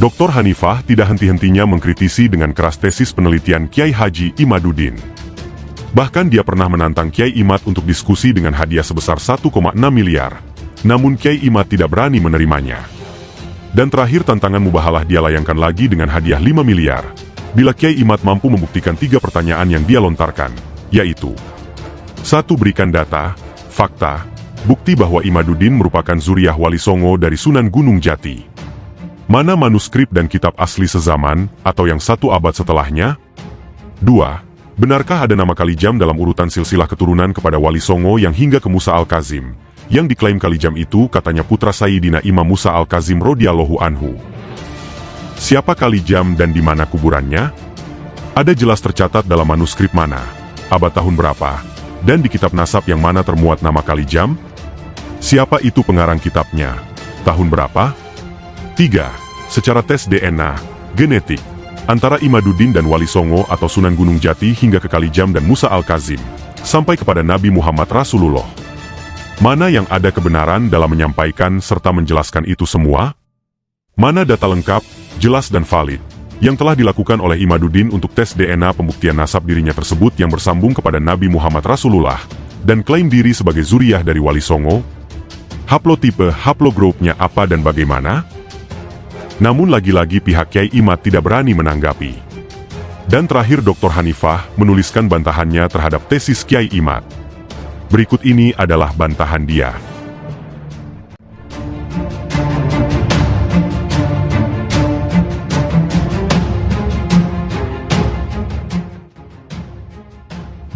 Dr. Hanifah tidak henti-hentinya mengkritisi dengan keras tesis penelitian Kiai Haji Imaduddin. Bahkan dia pernah menantang Kiai Imad untuk diskusi dengan hadiah sebesar 1,6 miliar. Namun Kiai Imad tidak berani menerimanya. Dan terakhir tantangan mubahalah dia layangkan lagi dengan hadiah 5 miliar. Bila Kiai Imad mampu membuktikan 3 pertanyaan yang dia lontarkan, yaitu 1. Berikan data, fakta, bukti bahwa Imaduddin merupakan zuriyah Wali Songo dari Sunan Gunung Jati. Mana manuskrip dan kitab asli sezaman, atau yang 1 abad setelahnya? 2. Benarkah ada nama Kalijam dalam urutan silsilah keturunan kepada Wali Songo yang hingga ke Musa Al-Kazim? Yang diklaim Kalijam itu katanya putra Sayyidina Imam Musa Al-Kazim radhiyallahu anhu. Siapa Kalijam dan di mana kuburannya? Ada jelas tercatat dalam manuskrip mana, abad tahun berapa, dan di kitab nasab yang mana termuat nama Kalijam? Siapa itu pengarang kitabnya? Tahun berapa? 3. Secara tes DNA, genetik, antara Imaduddin dan Wali Songo atau Sunan Gunung Jati hingga ke Kalijam dan Musa Al-Kazim, sampai kepada Nabi Muhammad Rasulullah. Mana yang ada kebenaran dalam menyampaikan serta menjelaskan itu semua? Mana data lengkap, jelas dan valid, yang telah dilakukan oleh Imaduddin untuk tes DNA pembuktian nasab dirinya tersebut yang bersambung kepada Nabi Muhammad Rasulullah, dan klaim diri sebagai zuriyah dari Wali Songo? Haplotipe, haplogroup-nya apa dan bagaimana? Namun lagi-lagi pihak Kiai Imad tidak berani menanggapi. Dan terakhir Dr. Hanifah menuliskan bantahannya terhadap tesis Kiai Imad. Berikut ini adalah bantahan dia.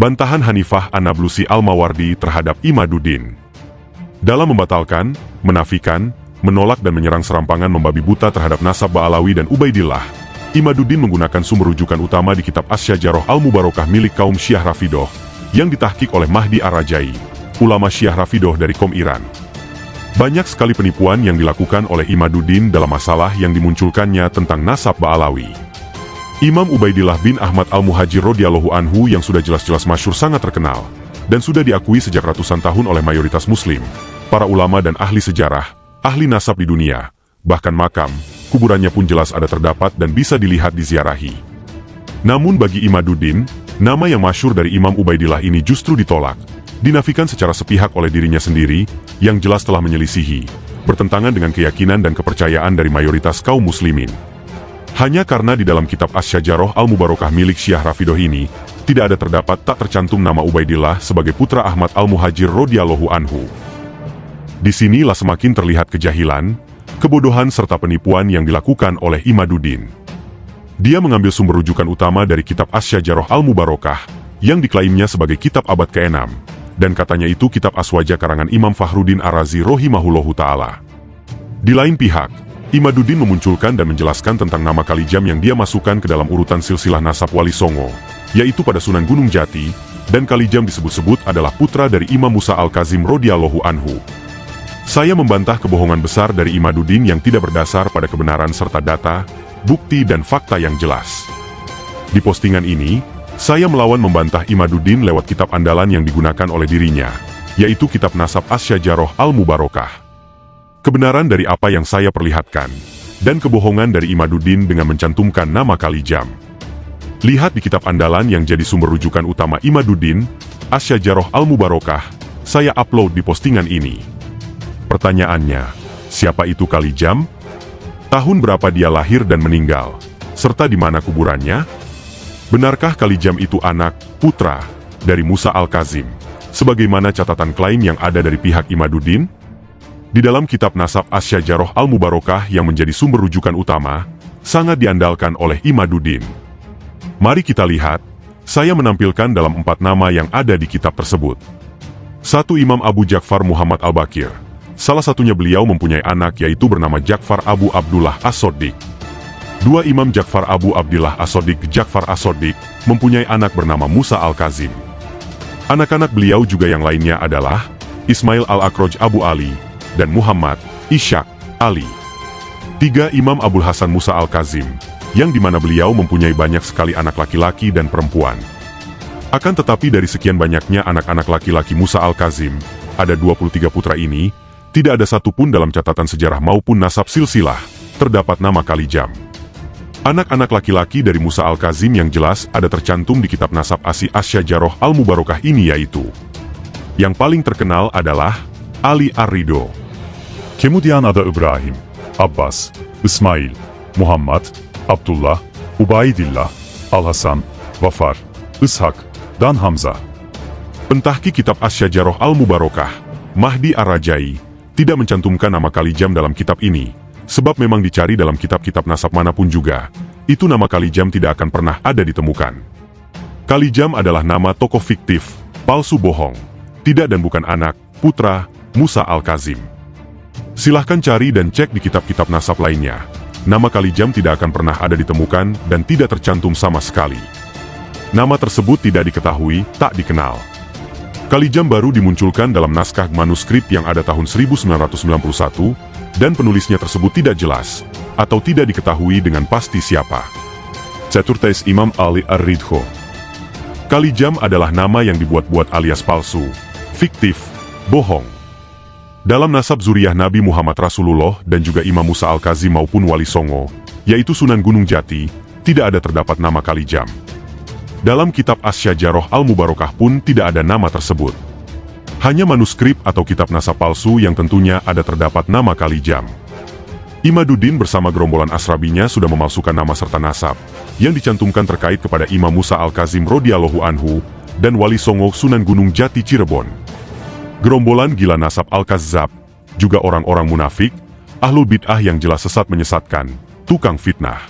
Bantahan Hanifah An-Nablusi Al-Mawardi terhadap Imaduddin. Dalam membatalkan, menafikan, menolak dan menyerang serampangan membabi buta terhadap nasab Ba'alawi dan Ubaidillah, Imaduddin menggunakan sumber rujukan utama di kitab Asy-Syajarah Al-Mubarakah milik kaum Syiah Rafidoh, yang ditahqiq oleh Mahdi Ar-Rajai, ulama Syiah Rafidoh dari Qom Iran. Banyak sekali penipuan yang dilakukan oleh Imaduddin dalam masalah yang dimunculkannya tentang nasab Ba'alawi. Imam Ubaidillah bin Ahmad Al-Muhajir radhiyallahu anhu yang sudah jelas-jelas masyhur sangat terkenal, dan sudah diakui sejak ratusan tahun oleh mayoritas muslim, para ulama dan ahli sejarah, ahli nasab di dunia, bahkan makam, kuburannya pun jelas ada terdapat dan bisa dilihat diziarahi. Namun bagi Imaduddin, nama yang masyhur dari Imam Ubaidillah ini justru ditolak, dinafikan secara sepihak oleh dirinya sendiri, yang jelas telah menyelisihi, bertentangan dengan keyakinan dan kepercayaan dari mayoritas kaum muslimin. Hanya karena di dalam kitab Asy-Syajarah Al-Mubarakah milik Syiah Rafidoh ini, tidak ada terdapat tak tercantum nama Ubaidillah sebagai putra Ahmad Al-Muhajir radhiyallahu anhu. Di sinilah semakin terlihat kejahilan, kebodohan serta penipuan yang dilakukan oleh Imaduddin. Dia mengambil sumber rujukan utama dari kitab Asy-Syajarah Al-Mubarakah, yang diklaimnya sebagai kitab abad ke-6, dan katanya itu kitab Aswaja karangan Imam Fakhruddin Ar-Razi rahimahullahu ta'ala. Di lain pihak, Imaduddin memunculkan dan menjelaskan tentang nama Kalijam yang dia masukkan ke dalam urutan silsilah nasab Wali Songo, yaitu pada Sunan Gunung Jati, dan Kalijam disebut-sebut adalah putra dari Imam Musa Al-Kazim radhiyallahu anhu. Saya membantah kebohongan besar dari Imaduddin yang tidak berdasar pada kebenaran serta data, bukti dan fakta yang jelas. Di postingan ini, saya melawan membantah Imaduddin lewat kitab andalan yang digunakan oleh dirinya, yaitu kitab nasab Asy-Syajarah Al-Mubarakah. Kebenaran dari apa yang saya perlihatkan, dan kebohongan dari Imaduddin dengan mencantumkan nama Kalijam. Lihat di kitab andalan yang jadi sumber rujukan utama Imaduddin, Asy-Syajarah Al-Mubarakah, saya upload di postingan ini. Pertanyaannya, siapa itu Kalijam? Tahun berapa dia lahir dan meninggal? Serta di mana kuburannya? Benarkah Kalijam itu anak, putra, dari Musa Al-Kazim, sebagaimana catatan klaim yang ada dari pihak Imaduddin? Di dalam kitab nasab Asy-Syajarah Al-Mubarakah yang menjadi sumber rujukan utama, sangat diandalkan oleh Imaduddin. Mari kita lihat, saya menampilkan dalam 4 nama yang ada di kitab tersebut. 1. Imam Abu Ja'far Muhammad Al-Baqir. Salah satunya beliau mempunyai anak yaitu bernama Ja'far Abu Abdullah As-Soddiq. 2. Imam Ja'far Abu Abdillah As-Soddiq Ja'far As-Soddiq mempunyai anak bernama Musa Al-Kazim. Anak-anak beliau juga yang lainnya adalah Ismail Al-Akroj Abu Ali dan Muhammad Ishaq Ali. 3. Imam Abul Hasan Musa Al-Kazim, yang dimana beliau mempunyai banyak sekali anak laki-laki dan perempuan. Akan tetapi dari sekian banyaknya anak-anak laki-laki Musa Al-Kazim, ada 23 putra ini, tidak ada satupun dalam catatan sejarah maupun nasab silsilah terdapat nama Kalijam. Anak-anak laki-laki dari Musa Al-Kazim yang jelas ada tercantum di kitab nasab Asi Asyajaroh Al-Mubarakah ini yaitu. Yang paling terkenal adalah Ali Ar-Ridho. Kemudian ada Ibrahim, Abbas, Ismail, Muhammad, Abdullah, Ubaidillah, Al-Hasan, Wafar, Ishak, dan Hamzah. Pentahki kitab Asyajaroh Al-Mubarakah, Mahdi Ar-Rajai, tidak mencantumkan nama Kalijam dalam kitab ini, sebab memang dicari dalam kitab-kitab nasab manapun juga, itu nama Kalijam tidak akan pernah ada ditemukan. Kalijam adalah nama tokoh fiktif, palsu bohong, tidak dan bukan anak, putra, Musa Al-Kazim. Silahkan cari dan cek di kitab-kitab nasab lainnya. Nama Kalijam tidak akan pernah ada ditemukan dan tidak tercantum sama sekali. Nama tersebut tidak diketahui, tak dikenal. Kalijam baru dimunculkan dalam naskah manuskrip yang ada tahun 1991, dan penulisnya tersebut tidak jelas, atau tidak diketahui dengan pasti siapa. Ceturtais Imam Ali Ar-Ridho. Kalijam adalah nama yang dibuat-buat alias palsu, fiktif, bohong. Dalam nasab zuriyah Nabi Muhammad Rasulullah dan juga Imam Musa Al-Kazim maupun Wali Songo, yaitu Sunan Gunung Jati, tidak ada terdapat nama Kalijam. Dalam kitab Asyajaroh Al-Mubarakah pun tidak ada nama tersebut. Hanya manuskrip atau kitab nasab palsu yang tentunya ada terdapat nama Kalijam. Imaduddin bersama gerombolan asrabinya sudah memalsukan nama serta nasab, yang dicantumkan terkait kepada Imam Musa Al-Kazim radhiyallahu anhu, dan Wali Songo Sunan Gunung Jati Cirebon. Gerombolan gila nasab Al-Kazzab, juga orang-orang munafik, ahlul bid'ah yang jelas sesat menyesatkan, tukang fitnah.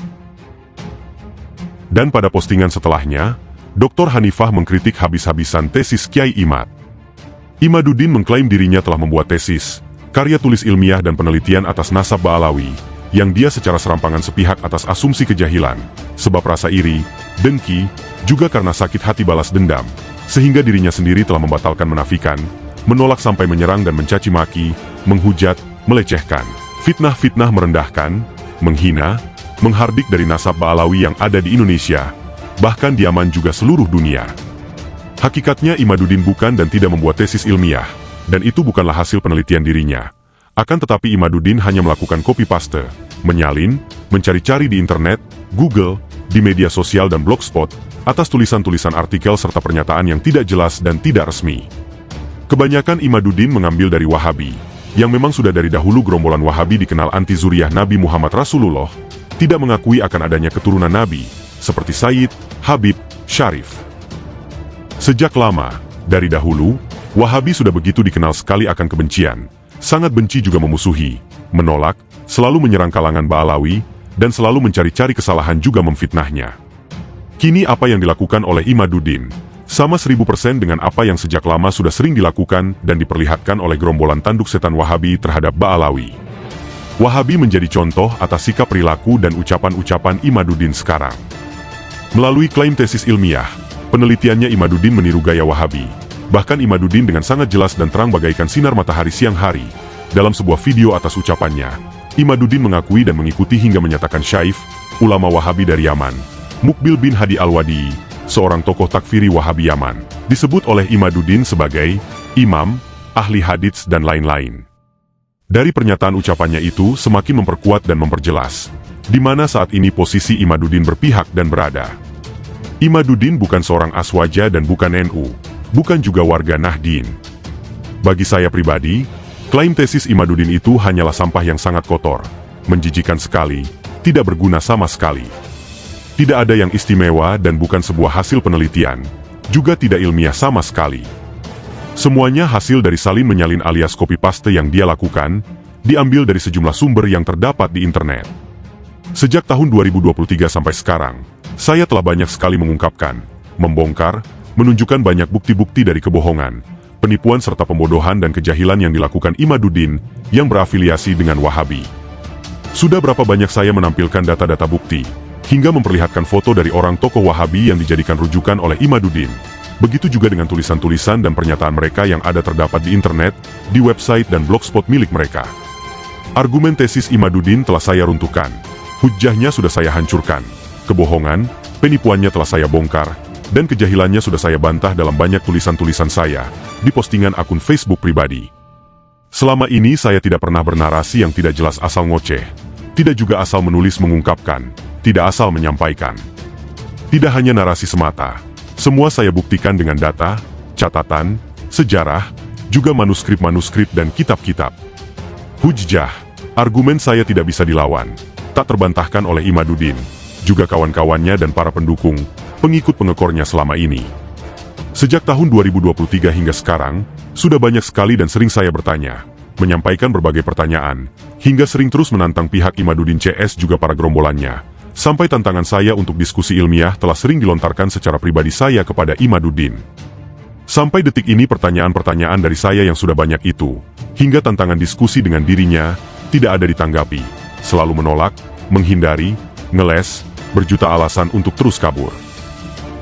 Dan pada postingan setelahnya, Dr. Hanifah mengkritik habis-habisan tesis Kiai Imad. Imaduddin mengklaim dirinya telah membuat tesis, karya tulis ilmiah dan penelitian atas nasab Ba'alawi, yang dia secara serampangan sepihak atas asumsi kejahilan, sebab rasa iri, dengki, juga karena sakit hati balas dendam, sehingga dirinya sendiri telah membatalkan menafikan, menolak sampai menyerang dan mencaci maki, menghujat, melecehkan, fitnah-fitnah merendahkan, menghina, menghardik dari nasab Ba'alawi yang ada di Indonesia, bahkan di Yaman juga seluruh dunia. Hakikatnya Imaduddin bukan dan tidak membuat tesis ilmiah, dan itu bukanlah hasil penelitian dirinya. Akan tetapi Imaduddin hanya melakukan copy-paste, menyalin, mencari-cari di internet, Google, di media sosial dan blogspot, atas tulisan-tulisan artikel serta pernyataan yang tidak jelas dan tidak resmi. Kebanyakan Imaduddin mengambil dari Wahabi, yang memang sudah dari dahulu gerombolan Wahabi dikenal anti zuriyah Nabi Muhammad Rasulullah, tidak mengakui akan adanya keturunan Nabi, seperti Sayyid, Habib, Syarif. Sejak lama, dari dahulu, Wahabi sudah begitu dikenal sekali akan kebencian, sangat benci juga memusuhi, menolak, selalu menyerang kalangan Ba'alawi, dan selalu mencari-cari kesalahan juga memfitnahnya. Kini apa yang dilakukan oleh Imaduddin, sama 1000% dengan apa yang sejak lama sudah sering dilakukan dan diperlihatkan oleh gerombolan tanduk setan Wahabi terhadap Ba'alawi. Wahabi menjadi contoh atas sikap perilaku dan ucapan-ucapan Imaduddin sekarang. Melalui klaim tesis ilmiah, penelitiannya Imaduddin meniru gaya Wahabi. Bahkan Imaduddin dengan sangat jelas dan terang bagaikan sinar matahari siang hari. Dalam sebuah video atas ucapannya, Imaduddin mengakui dan mengikuti hingga menyatakan Syaif, ulama Wahabi dari Yaman, Mukbil bin Hadi Al-Wadi, seorang tokoh takfiri Wahabi Yaman, disebut oleh Imaduddin sebagai imam, ahli hadits dan lain-lain. Dari pernyataan ucapannya itu semakin memperkuat dan memperjelas, di mana saat ini posisi Imaduddin berpihak dan berada. Imaduddin bukan seorang Aswaja dan bukan NU, bukan juga warga Nahdien. Bagi saya pribadi, klaim tesis Imaduddin itu hanyalah sampah yang sangat kotor, menjijikan sekali, tidak berguna sama sekali. Tidak ada yang istimewa dan bukan sebuah hasil penelitian, juga tidak ilmiah sama sekali. Semuanya hasil dari salin menyalin alias copy-paste yang dia lakukan, diambil dari sejumlah sumber yang terdapat di internet. Sejak tahun 2023 sampai sekarang, saya telah banyak sekali mengungkapkan, membongkar, menunjukkan banyak bukti-bukti dari kebohongan, penipuan serta pembodohan dan kejahilan yang dilakukan Imaduddin yang berafiliasi dengan Wahabi. Sudah berapa banyak saya menampilkan data-data bukti, hingga memperlihatkan foto dari orang tokoh Wahabi yang dijadikan rujukan oleh Imaduddin. Begitu juga dengan tulisan-tulisan dan pernyataan mereka yang ada terdapat di internet, di website dan blogspot milik mereka. Argumen tesis Imaduddin telah saya runtuhkan, hujjahnya sudah saya hancurkan, kebohongan, penipuannya telah saya bongkar, dan kejahilannya sudah saya bantah dalam banyak tulisan-tulisan saya, di postingan akun Facebook pribadi. Selama ini saya tidak pernah bernarasi yang tidak jelas asal ngoceh, Tidak juga asal menulis mengungkapkan, tidak asal menyampaikan. Tidak hanya narasi semata, semua saya buktikan dengan data, catatan, sejarah, juga manuskrip-manuskrip dan kitab-kitab. Hujjah, argumen saya tidak bisa dilawan, tak terbantahkan oleh Imaduddin, juga kawan-kawannya dan para pendukung, pengikut pengekornya selama ini. Sejak tahun 2023 hingga sekarang, sudah banyak sekali dan sering saya bertanya, menyampaikan berbagai pertanyaan, hingga sering terus menantang pihak Imaduddin CS juga para gerombolannya, sampai tantangan saya untuk diskusi ilmiah telah sering dilontarkan secara pribadi saya kepada Imaduddin. Sampai detik ini pertanyaan-pertanyaan dari saya yang sudah banyak itu, hingga tantangan diskusi dengan dirinya, tidak ada ditanggapi, selalu menolak, menghindari, ngeles, berjuta alasan untuk terus kabur.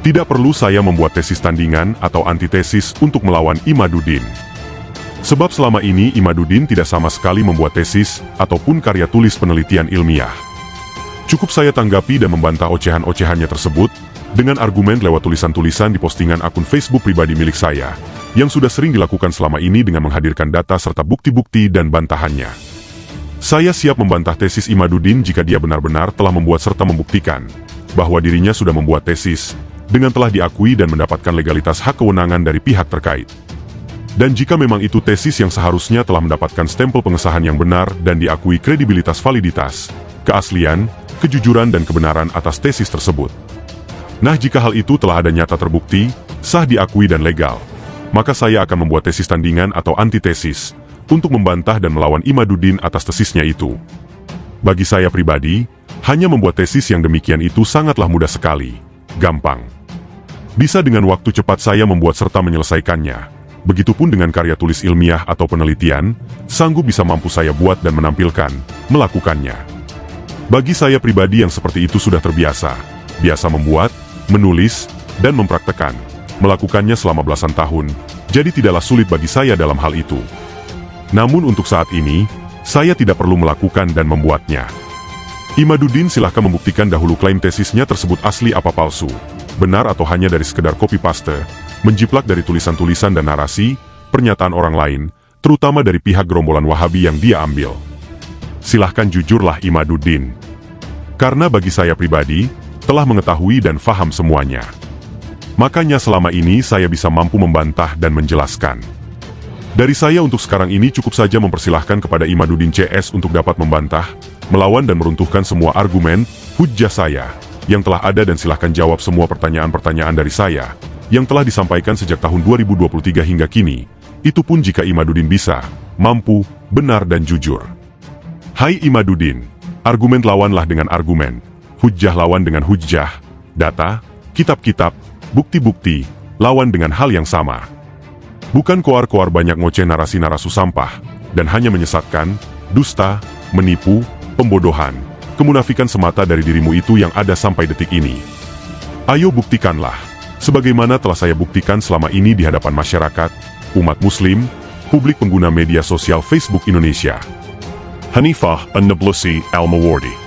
Tidak perlu saya membuat tesis tandingan atau antitesis untuk melawan Imaduddin. Sebab selama ini Imaduddin tidak sama sekali membuat tesis ataupun karya tulis penelitian ilmiah. Cukup saya tanggapi dan membantah ocehan-ocehannya tersebut dengan argumen lewat tulisan-tulisan di postingan akun Facebook pribadi milik saya, yang sudah sering dilakukan selama ini dengan menghadirkan data serta bukti-bukti dan bantahannya. Saya siap membantah tesis Imaduddin jika dia benar-benar telah membuat serta membuktikan bahwa dirinya sudah membuat tesis dengan telah diakui dan mendapatkan legalitas hak kewenangan dari pihak terkait. Dan jika memang itu tesis yang seharusnya telah mendapatkan stempel pengesahan yang benar dan diakui kredibilitas validitas, keaslian, kejujuran dan kebenaran atas tesis tersebut. Nah, jika hal itu telah ada nyata terbukti, sah diakui dan legal, maka saya akan membuat tesis tandingan atau antitesis untuk membantah dan melawan Imaduddin atas tesisnya itu. Bagi saya pribadi, hanya membuat tesis yang demikian itu sangatlah mudah sekali, gampang. Bisa dengan waktu cepat saya membuat serta menyelesaikannya. Begitupun dengan karya tulis ilmiah atau penelitian, sanggup bisa mampu saya buat dan menampilkan, melakukannya. Bagi saya pribadi yang seperti itu sudah terbiasa, biasa membuat, menulis, dan mempraktekkan, melakukannya selama belasan tahun, jadi tidaklah sulit bagi saya dalam hal itu. Namun untuk saat ini, saya tidak perlu melakukan dan membuatnya. Imaduddin silahkan membuktikan dahulu klaim tesisnya tersebut asli apa palsu, benar atau hanya dari sekedar copy-paste, menjiplak dari tulisan-tulisan dan narasi, pernyataan orang lain, terutama dari pihak gerombolan Wahabi yang dia ambil. Silahkan jujurlah Imaduddin. Karena bagi saya pribadi, telah mengetahui dan faham semuanya. Makanya selama ini saya bisa mampu membantah dan menjelaskan. Dari saya untuk sekarang ini cukup saja mempersilahkan kepada Imaduddin CS untuk dapat membantah, melawan dan meruntuhkan semua argumen, hujjah saya, yang telah ada dan silahkan jawab semua pertanyaan-pertanyaan dari saya, yang telah disampaikan sejak tahun 2023 hingga kini, itu pun jika Imaduddin bisa, mampu, benar dan jujur. Hai Imaduddin, argumen lawanlah dengan argumen, hujjah lawan dengan hujjah, data, kitab-kitab, bukti-bukti, lawan dengan hal yang sama. Bukan koar-koar banyak ngoceh narasi-narasu sampah, dan hanya menyesatkan, dusta, menipu, pembodohan, kemunafikan semata dari dirimu itu yang ada sampai detik ini. Ayo buktikanlah, sebagaimana telah saya buktikan selama ini di hadapan masyarakat, umat muslim, publik pengguna media sosial Facebook Indonesia. Hanifah An-Nablusi Al-Mawardi.